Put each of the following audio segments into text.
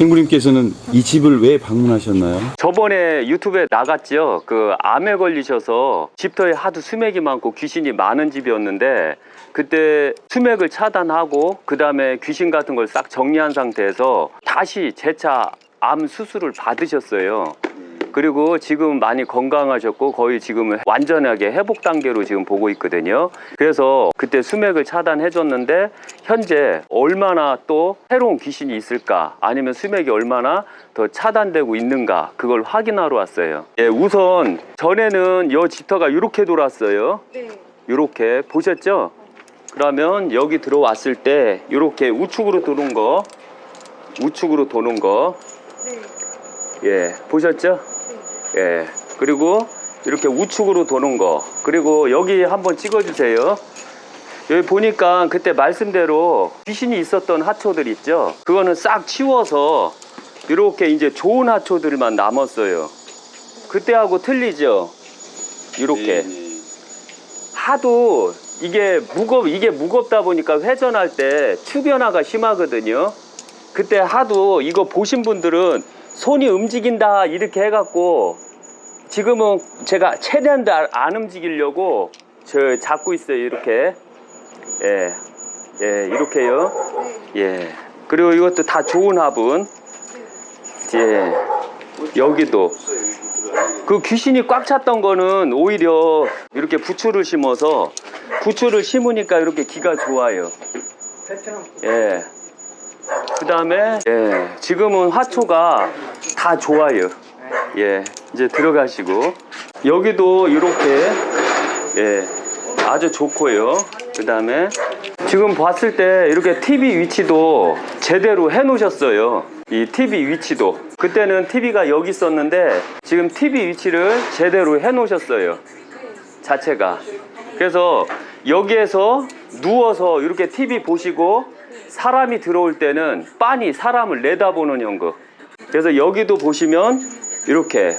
생부님께서는 이 집을 왜 방문하셨나요? 저번에 유튜브에 나갔죠. 그 암에 걸리셔서 집터에 하도 수맥이 많고 귀신이 많은 집이었는데, 그때 수맥을 차단하고 그 다음에 귀신 같은 걸 싹 정리한 상태에서 다시 재차 암 수술을 받으셨어요. 그리고 지금 많이 건강하셨고 거의 지금은 완전하게 회복 단계로 지금 보고 있거든요. 그래서 그때 수맥을 차단해 줬는데 현재 얼마나 또 새로운 귀신이 있을까, 아니면 수맥이 얼마나 더 차단되고 있는가, 그걸 확인하러 왔어요. 예, 우선 전에는 여 집터가 이렇게 돌았어요. 네. 이렇게 보셨죠? 그러면 여기 들어왔을 때 이렇게 우측으로 도는 거, 우측으로 도는 거, 네. 예, 보셨죠? 예, 그리고 이렇게 우측으로 도는 거, 그리고 여기 한번 찍어주세요. 여기 보니까 그때 말씀대로 귀신이 있었던 하초들 있죠? 그거는 싹 치워서 이렇게 이제 좋은 하초들만 남았어요. 그때하고 틀리죠? 이렇게. 하도 이게 무겁다 보니까 회전할 때 추변화가 심하거든요. 그때 하도 이거 보신 분들은 손이 움직인다 이렇게 해갖고, 지금은 제가 최대한 안 움직이려고 저 잡고 있어요. 이렇게. 예, 예, 이렇게요. 예. 그리고 이것도 다 좋은 화분. 예. 여기도 그 귀신이 꽉 찼던 거는 오히려 이렇게 부추를 심어서, 부추를 심으니까 이렇게 기가 좋아요. 예. 그 다음에 예, 지금은 화초가 다 좋아요. 예, 이제 들어가시고, 여기도 이렇게 예, 아주 좋고요. 그 다음에 지금 봤을 때 이렇게 TV 위치도 제대로 해 놓으셨어요. 이 TV 위치도, 그때는 TV가 여기 있었는데 지금 TV 위치를 제대로 해 놓으셨어요, 자체가. 그래서 여기에서 누워서 이렇게 TV 보시고 사람이 들어올 때는 빤히 사람을 내다보는 형국. 그래서 여기도 보시면 이렇게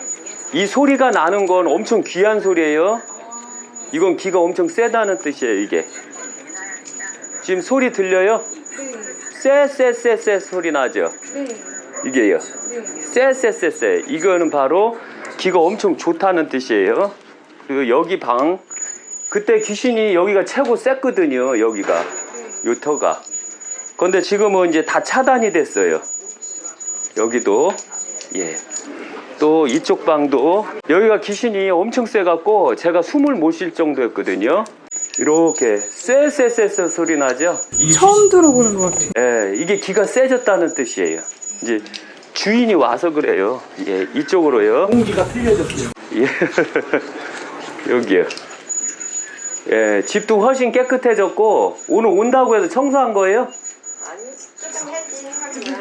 이 소리가 나는 건 엄청 귀한 소리예요. 이건 기가 엄청 세다는 뜻이에요. 이게 지금 소리 들려요? 쎄 소리 나죠? 이게요. 쎄 이거는 바로 기가 엄청 좋다는 뜻이에요. 그리고 여기 방, 그때 귀신이 여기가 최고 셌거든요. 여기가 요 터가. 근데 지금은 이제 다 차단이 됐어요. 여기도. 예. 또 이쪽 방도 여기가 귀신이 엄청 세갖고 제가 숨을 못 쉴 정도였거든요. 이렇게 쎄 소리 나죠? 처음 들어보는 것 같아요. 예, 이게 기가 세졌다는 뜻이에요. 이제 주인이 와서 그래요. 예, 이쪽으로요. 공기가 틀려졌어요. 예. 여기요. 예, 집도 훨씬 깨끗해졌고, 오늘 온다고 해서 청소한 거예요?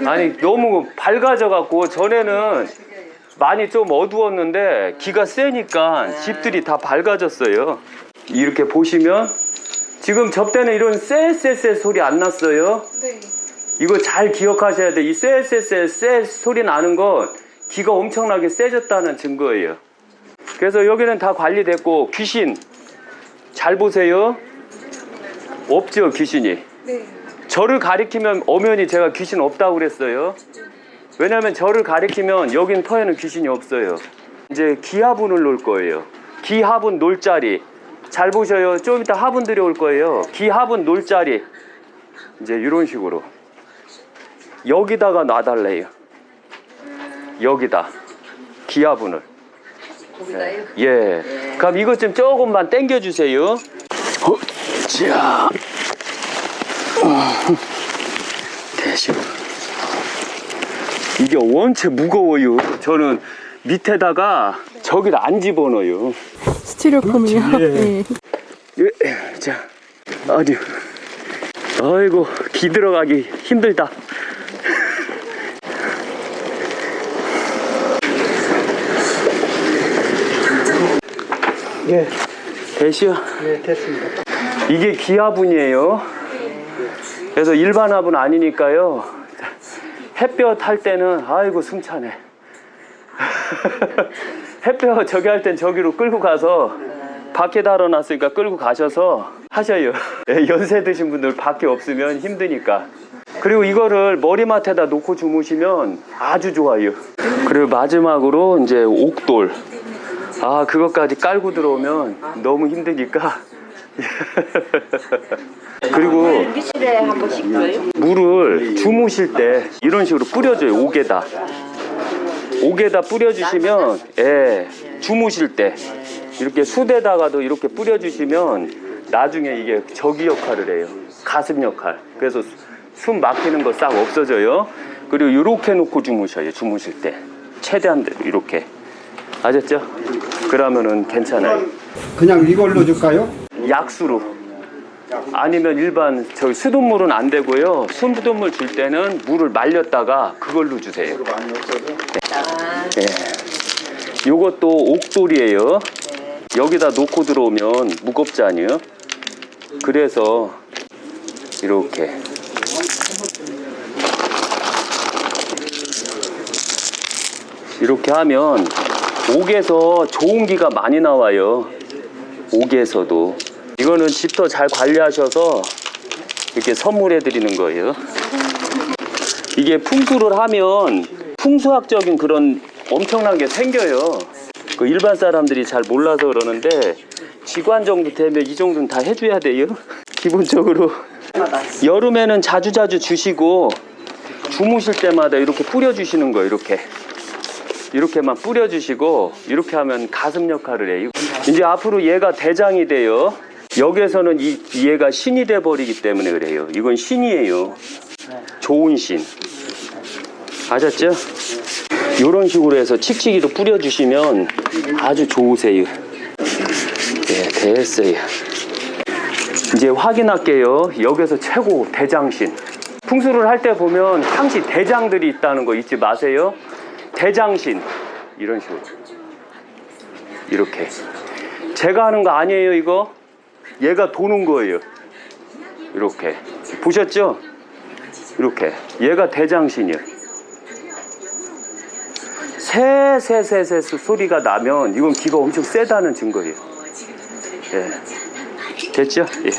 아니, 너무 밝아져갖고, 전에는 많이 좀 어두웠는데 기가 세니까 집들이 다 밝아졌어요. 이렇게 보시면 지금 접대는 이런 쎄 소리 안 났어요. 네. 이거 잘 기억하셔야 돼. 이 쎄 소리 나는 건 기가 엄청나게 세졌다는 증거예요. 그래서 여기는 다 관리됐고, 귀신 잘 보세요. 없죠, 귀신이. 네. 저를 가리키면 엄연히 제가 귀신 없다고 그랬어요. 왜냐면 저를 가리키면 여긴 터에는 귀신이 없어요. 이제 기화분을 놓을 거예요. 기화분 놓을 자리 잘 보셔요. 좀 이따 화분들이 올 거예요. 기화분 놓을 자리 이제 이런 식으로 여기다가 놔달래요. 여기다 기화분을. 거기다요? 예. 그럼 이것 좀 조금만 당겨주세요. 자, 대시고. 이게 원체 무거워요. 저는 밑에다가 저기를 안 집어넣어요. 스티로폼이요? 네. 예. 자, 아주 아이고 기 들어가기 힘들다. 예, 대시요. 네, 됐습니다. 이게 기화분이에요. 그래서 일반 화분 아니니까요. 햇볕 할 때는 아이고 숨차네. 햇볕 저기 할 땐 저기로 끌고 가서, 밖에 달아놨으니까 끌고 가셔서 하셔요. 연세 드신 분들 밖에 없으면 힘드니까. 그리고 이거를 머리맡에다 놓고 주무시면 아주 좋아요. 그리고 마지막으로 이제 옥돌. 아, 그것까지 깔고 들어오면 너무 힘드니까. 그리고 일주일에 한 번씩 줘요? 물을 주무실 때 이런 식으로 뿌려줘요. 옥에다. 옥에다 뿌려주시면, 예, 주무실 때 이렇게 수대다가도 이렇게 뿌려주시면 나중에 이게 저기 역할을 해요. 가슴 역할. 그래서 숨 막히는 거 싹 없어져요. 그리고 이렇게 놓고 주무셔요. 주무실 때 최대한 이렇게. 아셨죠? 그러면은 괜찮아요. 그냥 이걸로 줄까요? 약수로. 아니면 일반 저기 수돗물은 안 되고요. 수돗물 줄 때는 물을 말렸다가 그걸로 주세요. 네. 요것도 옥돌이에요. 여기다 놓고 들어오면 무겁지 않아요? 그래서 이렇게 하면 옥에서 좋은 기가 많이 나와요. 옥에서도. 이거는 집터 잘 관리하셔서 이렇게 선물해 드리는 거예요. 이게 풍수를 하면 풍수학적인 그런 엄청난 게 생겨요. 그 일반 사람들이 잘 몰라서 그러는데 지관 정도 되면 이 정도는 다 해줘야 돼요. 기본적으로. 여름에는 자주자주 주시고 주무실 때마다 이렇게 뿌려주시는 거예요. 이렇게만 뿌려주시고 이렇게 하면 가슴 역할을 해요. 이제 앞으로 얘가 대장이 돼요. 여기에서는 얘가 신이 돼 버리기 때문에 그래요. 이건 신이에요. 좋은 신. 아셨죠? 이런 식으로 해서 칙칙이로 뿌려주시면 아주 좋으세요. 네, 됐어요. 이제 확인할게요. 여기서 최고 대장신. 풍수를 할 때 보면 항시 대장들이 있다는 거 잊지 마세요. 대장신. 이런 식으로. 이렇게. 제가 하는 거 아니에요, 이거? 얘가 도는 거예요. 이렇게. 보셨죠? 이렇게. 얘가 대장신이에요. 새 소리가 나면 이건 기가 엄청 세다는 증거예요. 예. 됐죠? 예.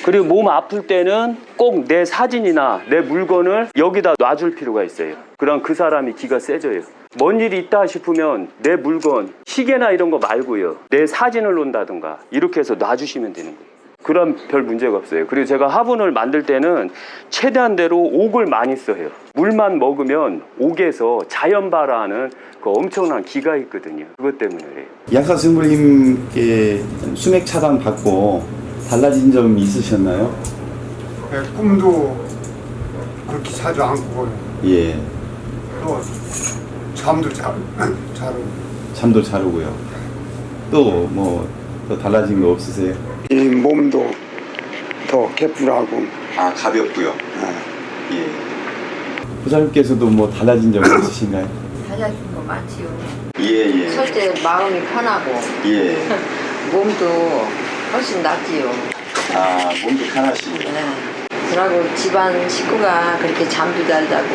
그리고 몸 아플 때는 꼭 내 사진이나 내 물건을 여기다 놔줄 필요가 있어요. 그럼 그 사람이 기가 세져요. 뭔 일이 있다 싶으면 내 물건, 시계나 이런 거 말고요. 내 사진을 놓는다든가 이렇게 해서 놔주시면 되는 거예요. 그럼 별 문제가 없어요. 그리고 제가 화분을 만들 때는 최대한대로 옥을 많이 써요. 물만 먹으면 옥에서 자연 발화하는 그 엄청난 기가 있거든요. 그것 때문에 그래요. 약사 스님께 수맥 차단 받고 달라진 점 있으셨나요? 네, 꿈도 그렇게 자주 안 꾸고요. 예. 또 잠도 자고. 잠도 잘 오고요. 또 뭐 더 달라진 거 없으세요? 이 몸도 더 개뿔하고. 아, 가볍고요. 예. 부사님께서도 뭐 달라진 점 없으신가요? 달라진 거 많지요. 예. 설 때 마음이 편하고 예. 몸도 훨씬 낫지요. 아, 몸도 편하시고요. 네. 그러고 집안 식구가 그렇게 잠도 잘 자고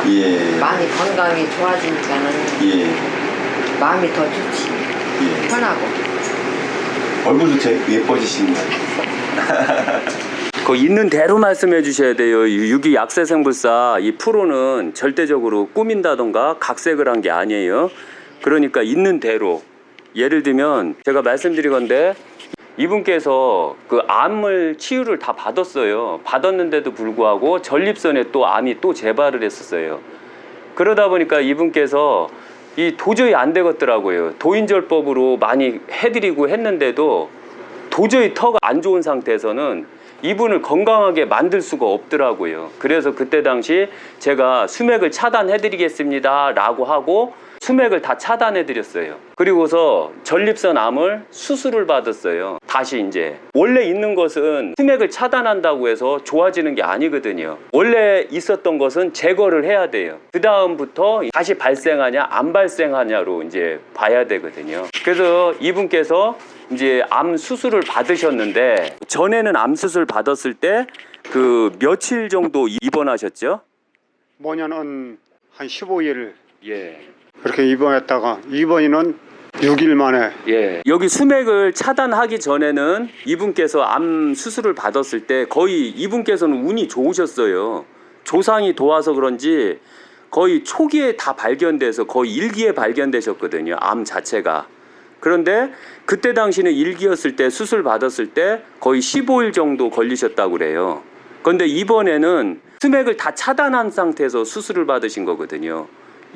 예. 많이 건강이 좋아지니까는 예. 마음이 더 좋지. 예. 편하고. 얼굴도 되게 예뻐지신 거예요. 그 있는 대로 말씀해 주셔야 돼요. 유기 약세생불사 이 프로는 절대적으로 꾸민다던가 각색을 한 게 아니에요. 그러니까 있는 대로. 예를 들면 제가 말씀드리건데 이분께서 그 암을 치유를 다 받았어요. 받았는데도 불구하고 전립선에 또 암이 또 재발을 했었어요. 그러다 보니까 이분께서 이 도저히 안 되겠더라고요. 도인절법으로 많이 해드리고 했는데도 도저히 터가 안 좋은 상태에서는 이분을 건강하게 만들 수가 없더라고요. 그래서 그때 당시 제가 수맥을 차단해드리겠습니다 라고 하고 수맥을 다 차단해드렸어요. 그리고서 전립선 암을 수술을 받았어요. 다시 이제 원래 있는 것은 수맥을 차단한다고 해서 좋아지는 게 아니거든요. 원래 있었던 것은 제거를 해야 돼요. 그 다음부터 다시 발생하냐 안 발생하냐로 이제 봐야 되거든요. 그래서 이분께서 이제 암 수술을 받으셨는데 전에는 암 수술 받았을 때 그 며칠 정도 입원하셨죠? 뭐냐는 한 15일 예. 그렇게 입원했다가 입원인은 6일 만에. 예. 여기 수맥을 차단하기 전에는 이분께서 암 수술을 받았을 때 거의 이분께서는 운이 좋으셨어요. 조상이 도와서 그런지 거의 초기에 다 발견돼서 거의 1기에 발견되셨거든요. 암 자체가. 그런데 그때 당시는 1기였을 때 수술 받았을 때 거의 15일 정도 걸리셨다고 그래요. 그런데 이번에는 수맥을 다 차단한 상태에서 수술을 받으신 거거든요.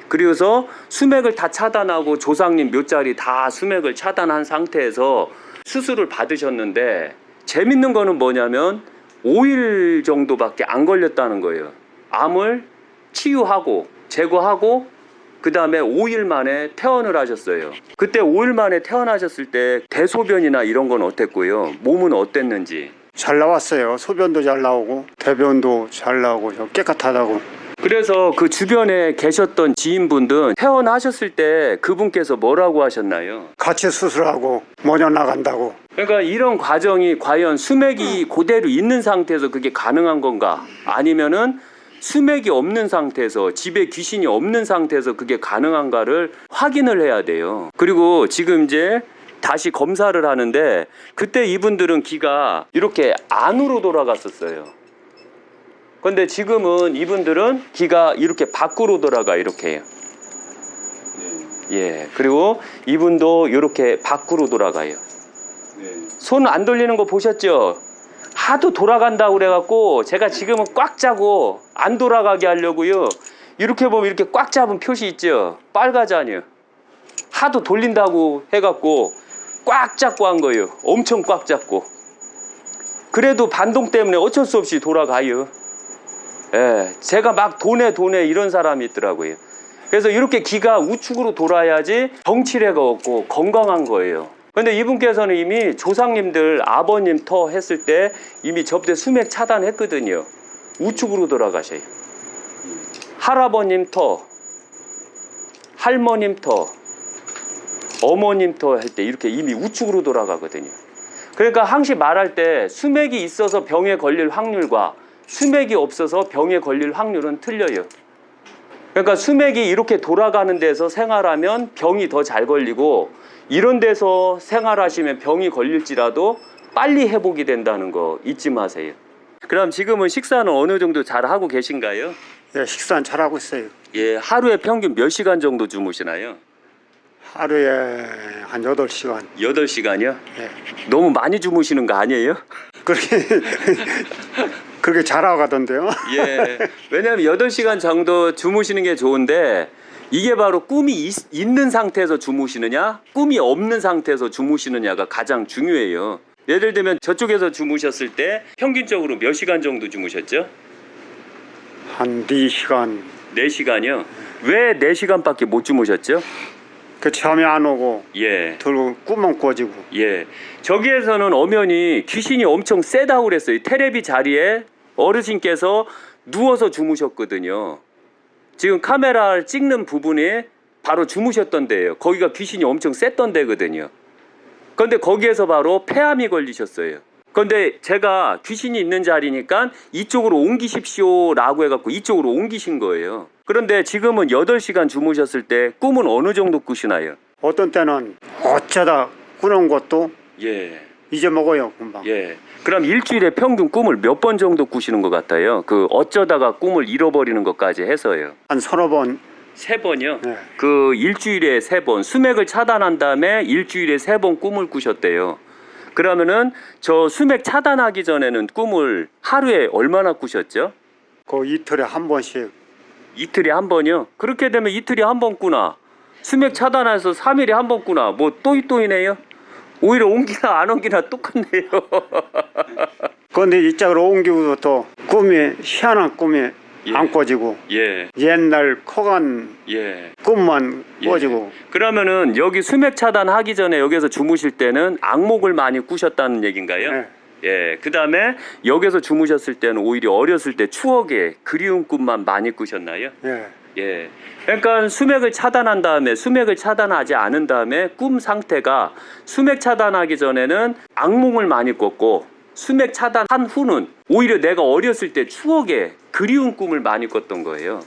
그래서 수맥을 다 차단하고 조상님 묘자리 다 수맥을 차단한 상태에서 수술을 받으셨는데 재밌는 거는 뭐냐면 5일 정도밖에 안 걸렸다는 거예요. 암을 치유하고 제거하고 그 다음에 5일 만에 퇴원을 하셨어요. 그때 5일 만에 퇴원하셨을 때 대소변이나 이런 건 어땠고요? 몸은 어땠는지? 잘 나왔어요. 소변도 잘 나오고 대변도 잘 나오고 깨끗하다고. 그래서 그 주변에 계셨던 지인분들 퇴원하셨을 때 그분께서 뭐라고 하셨나요? 같이 수술하고 모녀 나간다고. 그러니까 이런 과정이 과연 수맥이 그대로 있는 상태에서 그게 가능한 건가? 아니면은 수맥이 없는 상태에서 집에 귀신이 없는 상태에서 그게 가능한가를 확인을 해야 돼요. 그리고 지금 이제 다시 검사를 하는데 그때 이분들은 기가 이렇게 안으로 돌아갔었어요. 근데 지금은 이분들은 기가 이렇게 밖으로 돌아가 이렇게 해요. 예. 그리고 이분도 이렇게 밖으로 돌아가요. 손 안 돌리는 거 보셨죠? 하도 돌아간다고 그래갖고 제가 지금은 꽉 짜고 안 돌아가게 하려고요. 이렇게 보면 이렇게 꽉 잡은 표시 있죠? 빨가잖아요. 하도 돌린다고 해갖고 꽉 잡고 한 거예요. 엄청 꽉 잡고. 그래도 반동 때문에 어쩔 수 없이 돌아가요. 예, 제가 막 도네 이런 사람이 있더라고요. 그래서 이렇게 기가 우측으로 돌아야지 정치래가 없고 건강한 거예요. 근데 이분께서는 이미 조상님들 아버님 터 했을 때 이미 접대 수맥 차단했거든요. 우측으로 돌아가셔요. 할아버님 터, 할머님 터, 어머님 터 할 때 이렇게 이미 우측으로 돌아가거든요. 그러니까 항시 말할 때 수맥이 있어서 병에 걸릴 확률과 수맥이 없어서 병에 걸릴 확률은 틀려요. 그러니까 수맥이 이렇게 돌아가는 데서 생활하면 병이 더 잘 걸리고 이런 데서 생활하시면 병이 걸릴지라도 빨리 회복이 된다는 거 잊지 마세요. 그럼 지금은 식사는 어느 정도 잘 하고 계신가요? 예, 식사는 잘하고 있어요. 예, 하루에 평균 몇 시간 정도 주무시나요? 하루에 한 8시간. 8시간이요? 예. 너무 많이 주무시는 거 아니에요? 그렇게 잘하가던데요. 예. 왜냐하면 8시간 정도 주무시는 게 좋은데 이게 바로 꿈이 있는 상태에서 주무시느냐 꿈이 없는 상태에서 주무시느냐가 가장 중요해요. 예를 들면 저쪽에서 주무셨을 때 평균적으로 몇 시간 정도 주무셨죠? 한 4시간. 4시간이요? 왜 4시간밖에 못 주무셨죠? 그 잠이 안 오고 예. 들고 꿈만 꿔지고. 예. 저기에서는 엄연히 귀신이 엄청 세다고 그랬어요. 테레비 자리에 어르신께서 누워서 주무셨거든요. 지금 카메라를 찍는 부분이 바로 주무셨던 데예요. 거기가 귀신이 엄청 셌던 데거든요. 그런데 거기에서 바로 폐암이 걸리셨어요. 그런데 제가 귀신이 있는 자리니까 이쪽으로 옮기십시오 라고 해갖고 이쪽으로 옮기신 거예요. 그런데 지금은 8시간 주무셨을 때 꿈은 어느 정도 꾸시나요? 어떤 때는 어쩌다 꾸는 것도 예. 잊어먹어요 금방. 예. 그럼 일주일에 평균 꿈을 몇 번 정도 꾸시는 것 같아요? 그 어쩌다가 꿈을 잃어버리는 것까지 해서요. 한 서너 번. 3번이요? 네. 그 일주일에 3번 수맥을 차단한 다음에 일주일에 3번 꿈을 꾸셨대요. 그러면은 저 수맥 차단하기 전에는 꿈을 하루에 얼마나 꾸셨죠? 그 이틀에 한 번씩. 이틀에 한 번이요? 그렇게 되면 이틀에 한 번 꾸나 수맥 차단해서 3일에 한 번 꾸나 뭐 또이또이네요? 오히려 옮기나 안 옮기나 똑같네요. 그런데 이쪽으로 옮기고도 또 꿈이 희한한 꿈이 예. 안 꿔지고 예. 옛날 커간 예. 꿈만 꿔지고. 그러면은 여기 수맥 차단하기 전에 여기서 주무실 때는 악몽을 많이 꾸셨다는 얘기인가요? 네. 예. 그 다음에 여기서 주무셨을 때는 오히려 어렸을 때 추억에 그리운 꿈만 많이 꾸셨나요? 예. 예. 그러니까 수맥을 차단한 다음에 수맥을 차단하지 않은 다음에 꿈 상태가 수맥 차단하기 전에는 악몽을 많이 꿨고 수맥 차단한 후는 오히려 내가 어렸을 때 추억에 그리운 꿈을 많이 꿨던 거예요.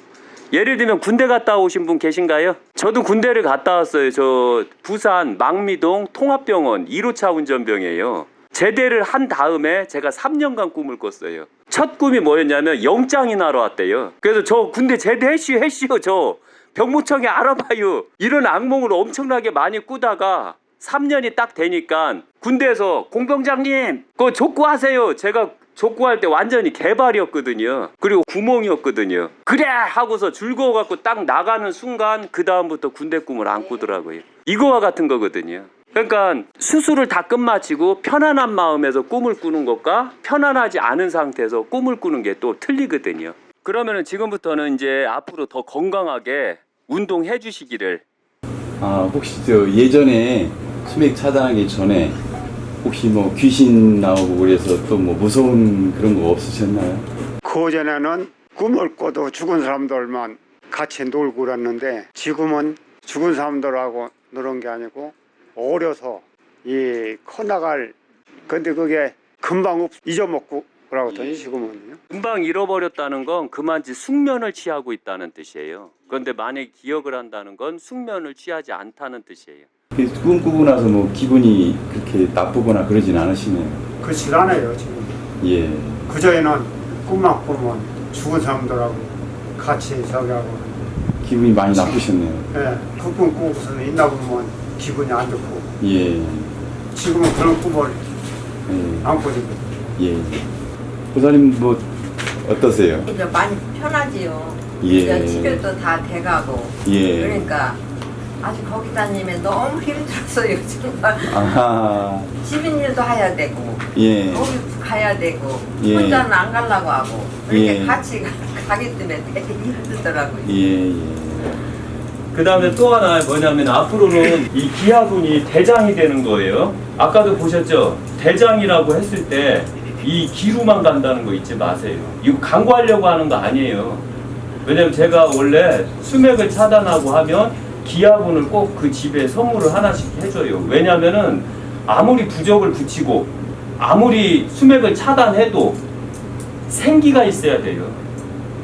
예를 들면 군대 갔다 오신 분 계신가요? 저도 군대를 갔다 왔어요. 저 부산 망미동 통합병원 1호차 운전병이에요. 제대를 한 다음에 제가 3년간 꿈을 꿨어요. 첫 꿈이 뭐였냐면 영장이 나러 왔대요. 그래서 저 군대 제대했시오 저 병무청에 알아봐요. 이런 악몽을 엄청나게 많이 꾸다가 3년이 딱 되니까 군대에서 공병장님 그거 족구하세요. 제가 족구할 때 완전히 개발이었거든요. 그리고 구멍이었거든요. 그래 하고서 즐거워갖고 딱 나가는 순간 그 다음부터 군대 꿈을 안 꾸더라고요. 이거와 같은 거거든요. 그러니까 수술을 다 끝마치고 편안한 마음에서 꿈을 꾸는 것과 편안하지 않은 상태에서 꿈을 꾸는 게 또 틀리거든요. 그러면은 지금부터는 이제 앞으로 더 건강하게 운동해 주시기를. 아, 혹시 저 예전에 수맥 차단하기 전에 혹시 뭐 귀신 나오고 그래서 또 뭐 무서운 그런 거 없으셨나요? 그전에는 꿈을 꿔도 죽은 사람들만 같이 놀고 그랬는데 지금은 죽은 사람들하고 노는 게 아니고 어려서 이 커나갈 근데 그게 금방 잊어먹고 그러거든요. 지금은요. 금방 잃어버렸다는 건 그만치 숙면을 취하고 있다는 뜻이에요. 그런데 만약에 기억을 한다는 건 숙면을 취하지 않다는 뜻이에요. 꿈 꾸고 나서 뭐 기분이 그렇게 나쁘거나 그러진 않으시네요. 그렇지 않아요 지금. 예. 그전에는 꿈만 꾸면 죽은 사람들하고 같이 저기 하고 기분이 많이 나쁘셨네요. 예, 그 꿈 꾸고서는 있나 보면 기분이 안 좋고 예. 지금은 그런 꿈을 예. 안 꾸거든요. 예. 보사님 뭐 어떠세요? 이제 많이 편하지요. 예. 이제 치료도 다 돼가고. 예. 그러니까 아주 거기 다니면 너무 힘들었어요. 정말. 아하. 집인 일도 해야 되고 예. 거기 가야 되고 예. 혼자는 안 가려고 하고 그렇게 예. 같이 가기 때문에 되게 힘들더라고요. 예. 예. 그 다음에 또 하나 뭐냐면 앞으로는 이 기하분이 대장이 되는 거예요. 아까도 보셨죠? 대장이라고 했을 때 이 기루만 간다는 거 잊지 마세요. 이거 강구하려고 하는 거 아니에요. 왜냐면 제가 원래 수맥을 차단하고 하면 기하분을 꼭 그 집에 선물을 하나씩 해줘요. 왜냐면은 아무리 부적을 붙이고 아무리 수맥을 차단해도 생기가 있어야 돼요.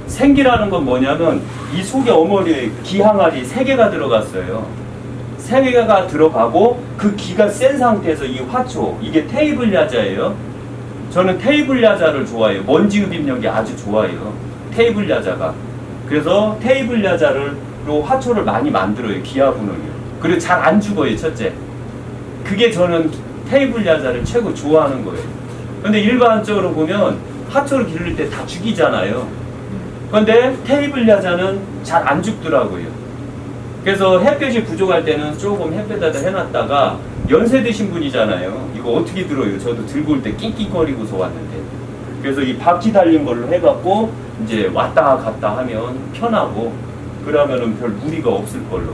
생기라는 건 뭐냐면 이 속에 어머니에 기항알이 3개가 들어갔어요. 3개가 들어가고 그 기가 센 상태에서 이 화초, 이게 테이블 야자예요. 저는 테이블 야자를 좋아해요. 먼지 흡입력이 아주 좋아요. 테이블 야자가. 그래서 테이블 야자로 화초를 많이 만들어요. 기하분을요. 그리고 잘 안 죽어요. 첫째. 그게 저는 테이블 야자를 최고 좋아하는 거예요. 근데 일반적으로 보면 화초를 기를 때 다 죽이잖아요. 근데 테이블 야자는 잘 안 죽더라고요. 그래서 햇볕이 부족할 때는 조금 햇볕에다 해놨다가 연세 드신 분이잖아요. 이거 어떻게 들어요? 저도 들고 올 때 낑낑거리고서 왔는데. 그래서 이 바퀴 달린 걸로 해갖고 이제 왔다 갔다 하면 편하고 그러면은 별 무리가 없을 걸로.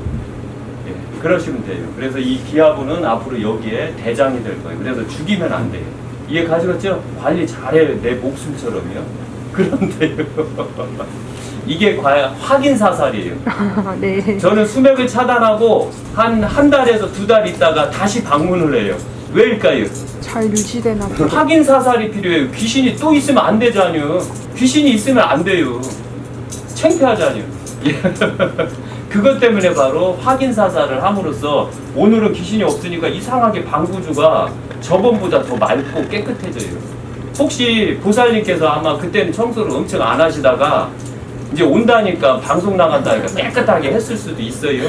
예, 그러시면 돼요. 그래서 이 기하분은 앞으로 여기에 대장이 될 거예요. 그래서 죽이면 안 돼요. 이해 가시겠죠? 관리 잘해요. 내 목숨처럼요. 그런데요. 이게 과연 확인 사살이에요. 네. 저는 수맥을 차단하고 한 달에서 2달 있다가 다시 방문을 해요. 왜일까요? 잘 유지되나 보다. 확인 사살이 필요해요. 귀신이 또 있으면 안 되잖아요. 귀신이 있으면 안 돼요. 창피하잖아요. 그것 때문에 바로 확인 사살을 함으로써 오늘은 귀신이 없으니까 이상하게 방구주가 저번보다 더 맑고 깨끗해져요. 혹시 보살님께서 아마 그때는 청소를 엄청 안 하시다가 이제 온다니까 방송 나간다니까 깨끗하게 했을 수도 있어요.